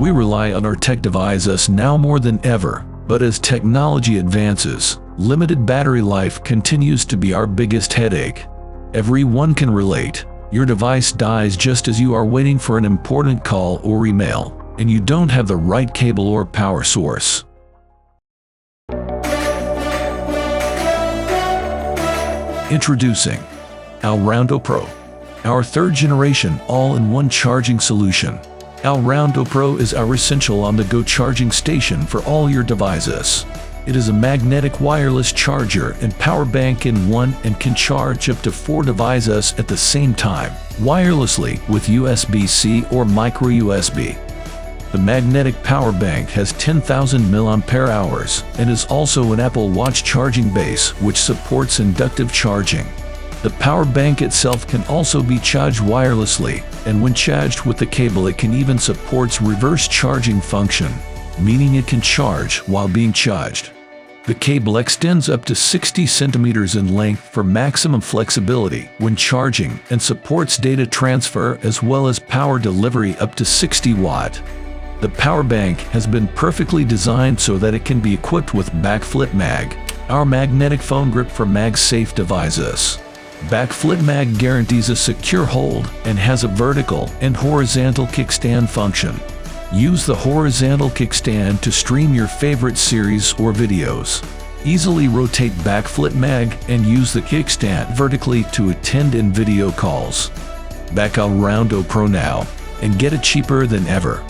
We rely on our tech devices now more than ever, but as technology advances, limited battery life continues to be our biggest headache. Everyone can relate. Your device dies just as you are waiting for an important call or email, and you don't have the right cable or power source. Introducing allroundo Pro, our third-generation all-in-one charging solution. allroundo Pro is our essential on-the-go charging station for all your devices. It is a magnetic wireless charger and power bank in one and can charge up to 4 devices at the same time, wirelessly with USB-C or micro USB. The magnetic power bank has 10,000 mAh and is also an Apple Watch charging base which supports inductive charging. The power bank itself can also be charged wirelessly, and when charged with the cable it can even supports reverse charging function, meaning it can charge while being charged. The cable extends up to 60 centimeters in length for maximum flexibility when charging and supports data transfer as well as power delivery up to 60 watt. The power bank has been perfectly designed so that it can be equipped with Backflip Mag, our magnetic phone grip for MagSafe devices. Backflip Mag guarantees a secure hold and has a vertical and horizontal kickstand function. Use the horizontal kickstand to stream your favorite series or videos. Easily rotate Backflip Mag and use the kickstand vertically to attend in video calls. Back allroundo Pro now and get it cheaper than ever.